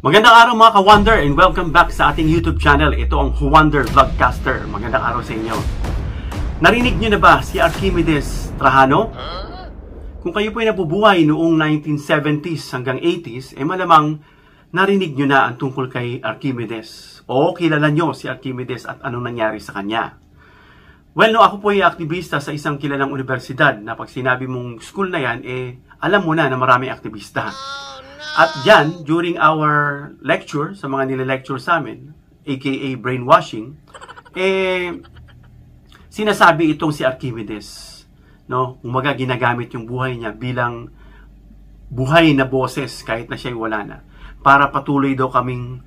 Magandang araw mga ka-Wonder and welcome back sa ating YouTube channel. Ito ang Wonder Vlogcaster. Magandang araw sa inyo. Narinig nyo na ba si Archimedes Trajano? Kung kayo po ay nabubuhay noong 1970s hanggang 80s, malamang narinig nyo na ang tungkol kay Archimedes. O kilala nyo si Archimedes at anong nangyari sa kanya. Well, no, ako po ay aktivista sa isang kilalang universidad na pag sinabi mong school na yan, alam mo na maraming aktivista. At dyan, during our lecture, sa mga nile-lecture sa amin, aka brainwashing, sinasabi itong si Archimedes, no? Umaga ginagamit yung buhay niya bilang buhay na boses kahit na siya'y wala na, para patuloy daw kaming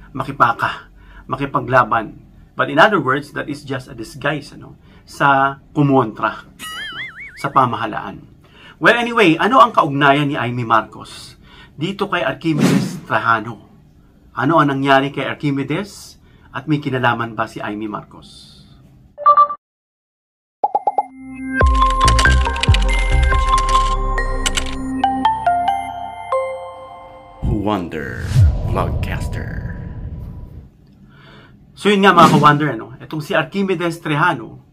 makipaglaban. But in other words, that is just a disguise, sa kumontra, sa pamahalaan. Well, anyway, ano ang kaugnayan ni Amy Marcos dito kay Archimedes Trajano? Ano ang nangyari kay Archimedes at may kinalaman ba si Amy Marcos? Wonder Vlogcaster. So yun nga mga ka-Wonder, itong si Archimedes Trajano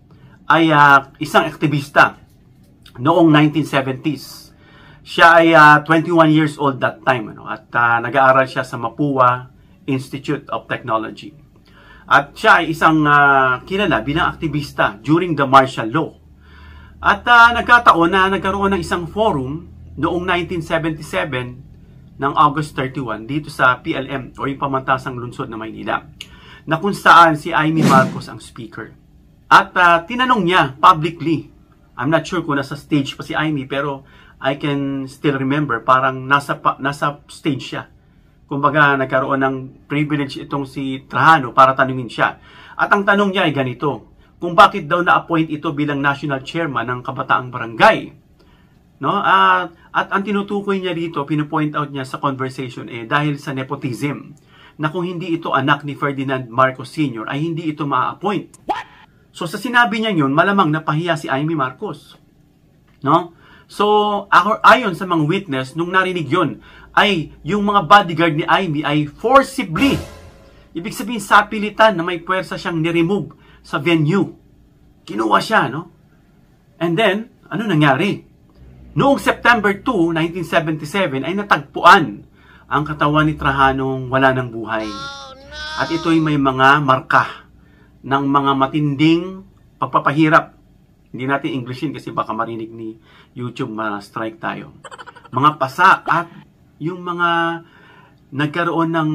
ay isang aktivista noong 1970s. Siya ay 21 years old that time, at nag-aaral siya sa Mapua Institute of Technology. At siya ay isang kilala bilang aktivista during the martial law. At nagkataon na nagkaroon ng isang forum noong 1977 ng August 31 dito sa PLM o yung Pamantasang Lungsod na Maynila, na kung saan si Amy Marcos ang speaker. At tinanong niya publicly, I'm not sure kung nasa stage pa si Amy, pero I can still remember, parang nasa stage siya. Kumbaga, nagkaroon ng privilege itong si Trajano para tanungin siya. At ang tanong niya ay ganito, kung bakit daw na-appoint ito bilang national chairman ng Kabataang Barangay. No? At ang tinutukoy niya dito, pinupoint out niya sa conversation, dahil sa nepotism, na kung hindi ito anak ni Ferdinand Marcos Sr., ay hindi ito ma-appoint. So sa sinabi niya yun, malamang napahiya si Amy Marcos. No? So, ayon sa mga witness, nung narinig yun, ay yung mga bodyguard ni Amy ay forcibly, ibig sabihin sapilitan na may puwersa siyang niremove sa venue. Kinuha siya, no? And then, ano nangyari? Noong September 2, 1977, ay natagpuan ang katawan ni Trajanong wala ng buhay. At ito'y may mga marka ng mga matinding pagpapahirap. Hindi natin Englishin kasi baka marinig ni YouTube ma-strike tayo. Mga pasa at yung mga nagkaroon ng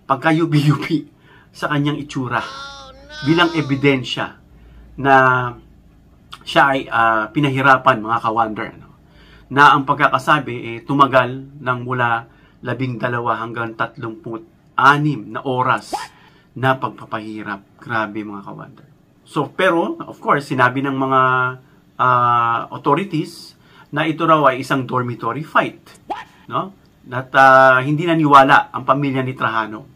pagkayubi-yubi sa kanyang itsura bilang ebidensya na siya ay pinahirapan, mga ka-Wonder. Na ang pagkakasabi tumagal ng mula 12 hanggang 36 na oras na pagpapahirap. Grabe, mga ka-Wonder. So, pero, of course, sinabi ng mga authorities na ito raw ay isang dormitory fight. No? At hindi naniwala ang pamilya ni Trajano.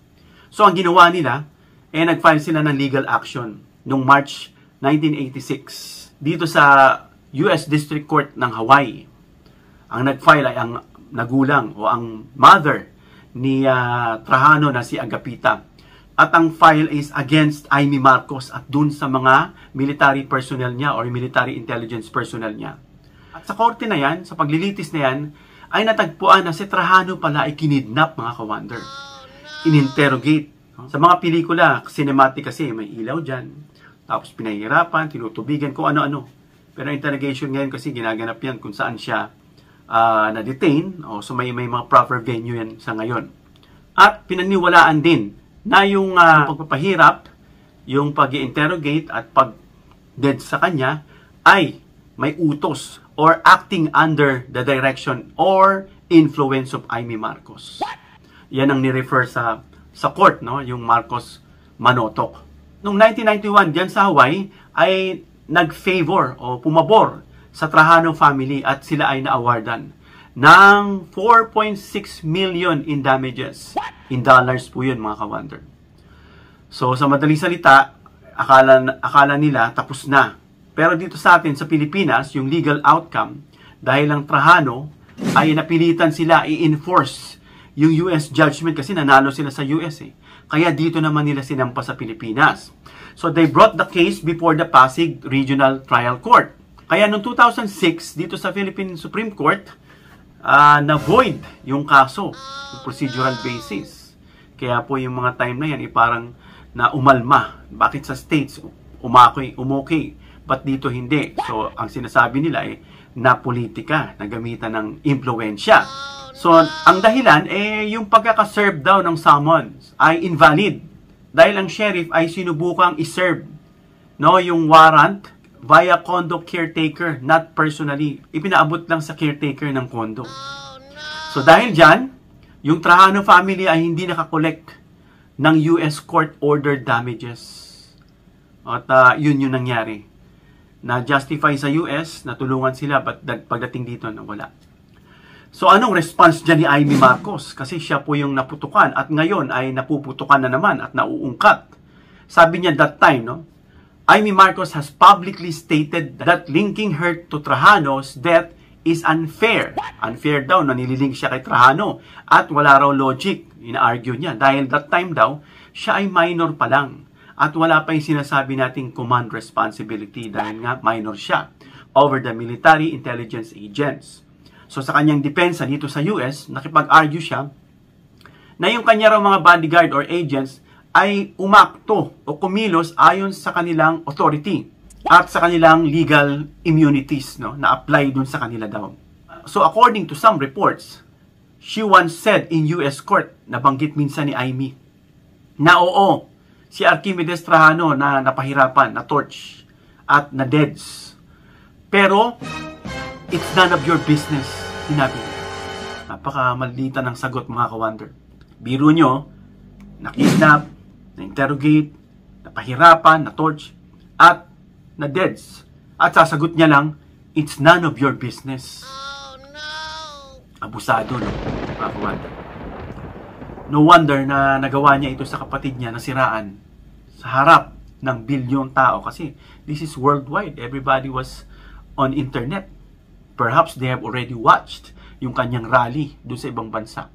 So, ang ginawa nila, nag-file sila ng legal action noong March 1986 dito sa US District Court ng Hawaii. Ang nag-file ay ang nagulang o ang mother ni Trajano na si Agapita. At ang file is against Amy Marcos at dun sa mga military personnel niya or military intelligence personnel niya. At sa korte na yan, sa paglilitis na yan, ay natagpuan na si Trajano pala ay kinidnap, mga ka-Wonder. In-interrogate. Sa mga pelikula, cinematic kasi, may ilaw dyan. Tapos pinahihirapan, tinutubigan, kung ano-ano. Pero interrogation ngayon kasi ginaganap yan kung saan siya na-detain. O so may mga proper venue yan sa ngayon. At pinaniwalaan din na yung pagpapahirap, yung pag-interrogate at pag-dead sa kanya ay may utos or acting under the direction or influence of Amy Marcos. Yan ang ni-refer sa court, no? Yung Marcos Manotok. Noong 1991, diyan sa Hawaii, ay nag-favor o pumabor sa Trajano family at sila ay na-awardan ng 4.6 million in damages. In dollars po yun, mga ka-Wonder. So, sa madaling salita, akala nila tapos na. Pero dito sa atin, sa Pilipinas, yung legal outcome, dahil ang Trajano ay napilitan sila i-enforce Yung US judgment kasi nanalo sila sa US eh. Kaya dito naman nila sinampa sa Pilipinas. So they brought the case before the Pasig Regional Trial Court. Kaya noong 2006, dito sa Philippine Supreme Court, na-void yung kaso, yung procedural basis. Kaya po yung mga time na yan, parang na umalma. Bakit sa states, umokay, but dito hindi? So, ang sinasabi nila ay na politika, na gamitan ng impluensya. So, ang dahilan, yung pagkakaserve daw ng summons ay invalid. Dahil ang sheriff ay sinubukang iserve yung warrant via condo caretaker, not personally. Ipinaabot lang sa caretaker ng condo. So, dahil dyan, yung Trajano family ay hindi nakakolekt ng US court-ordered damages. At yun yung nangyari. Na-justify sa US, natulungan sila, but pagdating dito, wala. So, anong response dyan ni Amy Marcos? Kasi siya po yung naputukan at ngayon ay napuputukan na naman at nauungkat. Sabi niya that time, Amy Marcos has publicly stated that linking her to Trajano's death is unfair. Unfair daw, nanililink siya kay Trajano at wala raw logic, ina-argue niya. Dahil that time daw, siya ay minor pa lang at wala pa yung sinasabi nating command responsibility dahil nga minor siya over the military intelligence agents. So sa kanyang depensa dito sa US, nakipag-argue siya na yung kanya raw mga bodyguard or agents ay umakto o kumilos ayon sa kanilang authority at sa kanilang legal immunities na apply dun sa kanila daw. So according to some reports, she once said in US court, nabanggit minsan ni Amy, na oo, si Archimedes Trajano na napahirapan, na torch at na deads. Pero it's none of your business, sinabi. Napakamalita ng sagot, mga ka-wonder. Biro nyo, na-kidnap, na-interrogate, napahirapan, na-torch, at na-deads. At sasagot niya lang, it's none of your business. Oh, no! Abusado, mga ka-wonder. No wonder na nagawa niya ito sa kapatid niya na siraan sa harap ng bilyong tao. Kasi this is worldwide. Everybody was on internet. Perhaps they have already watched yung kanyang rally doon sa ibang bansa.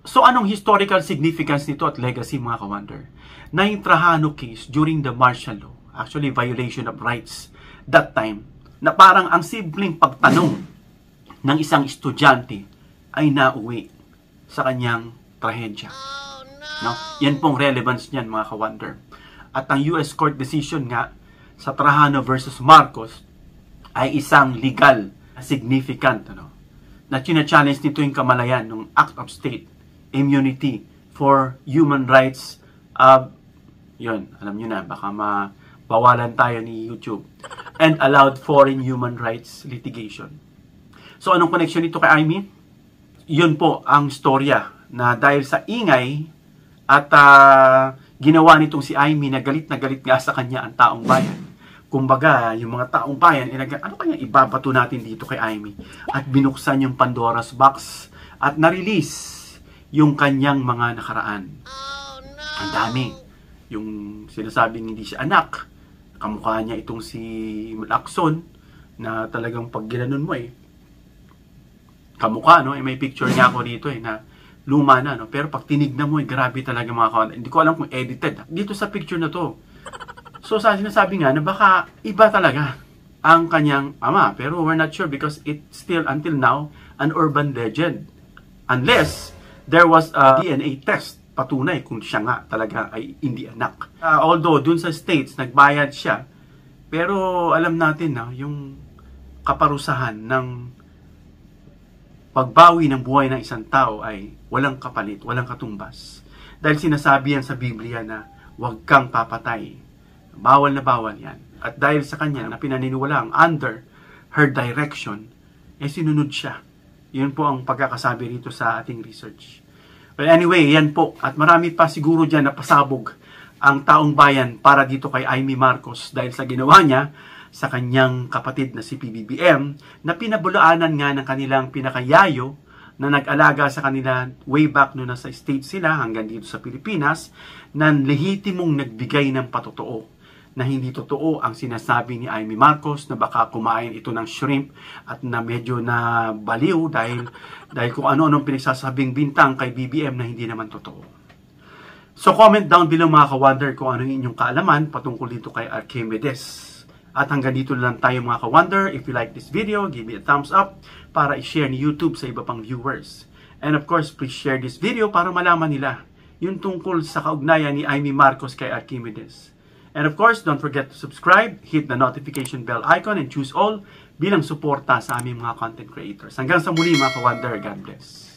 So anong historical significance nito at legacy, mga ka-wonder? Na yung Trajano case during the martial law, actually violation of rights that time, na parang ang simpleng pagtanong ng isang estudyante ay nauwi sa kanyang trahedya. No? Yan pong relevance niyan, mga ka-wonder. At ang US court decision nga sa Trajano versus Marcos ay isang legal significant, na china-challenge nito yung kamalayan ng Act of State Immunity for Human Rights. Yun, alam nyo na, baka mabawalan tayo ni YouTube. And allowed foreign human rights litigation. So, anong connection nito kay Amy? Yun po ang storya na dahil sa ingay at ginawa nitong si Amy na galit nga sa kanya ang taong bayan. Kumbaga, yung mga taong bayan, ano kaya ibabato natin dito kay Amy? At binuksan yung Pandora's box at na-release yung kanyang mga nakaraan. Ang dami. Yung sinasabing hindi siya anak. Kamukha niya itong si Lacson na talagang pag ginanon mo kamukha, may picture niya ako dito na luma na, pero pag tinignan mo, grabe talaga, mga kawan. Hindi ko alam kung edited. Dito sa picture na to. So, sinasabi nga na baka iba talaga ang kanyang ama. Pero we're not sure because it's still, until now, an urban legend. Unless there was a DNA test patunay kung siya nga talaga ay hindi anak. Although, dun sa States, nagbayad siya. Pero alam natin na yung kaparusahan ng pagbawi ng buhay ng isang tao ay walang kapalit, walang katumbas. Dahil sinasabi yan sa Biblia na huwag kang papatay. Bawal na bawal yan. At dahil sa kanya na pinaniniwalang under her direction, sinunod siya. Yun po ang pagkakasabi rito sa ating research. Well, anyway, yan po. At marami pa siguro dyan na pasabog ang taong bayan para dito kay Amy Marcos dahil sa ginawa niya sa kanyang kapatid na si PBBM na pinabulaanan nga ng kanilang pinakayayo na nag-alaga sa kanila way back no nasa States sila hanggang dito sa Pilipinas na lehitimong nagbigay ng patotoo na hindi totoo ang sinasabi ni Amy Marcos na baka kumain ito ng shrimp at na medyo na baliw dahil kung ano-anong pinagsasabing bintang kay BBM na hindi naman totoo. So comment down below mga ka-wonder kung ano yung inyong kaalaman patungkol dito kay Archimedes. At hanggang dito lang tayo mga ka-wonder. If you like this video, give me a thumbs up para i-share ni YouTube sa iba pang viewers. And of course, please share this video para malaman nila yung tungkol sa kaugnayan ni Amy Marcos kay Archimedes. And of course, don't forget to subscribe, hit the notification bell icon, and choose all bilang suporta sa aming mga content creators. Hanggang sa muli mga ka-wonder, God bless.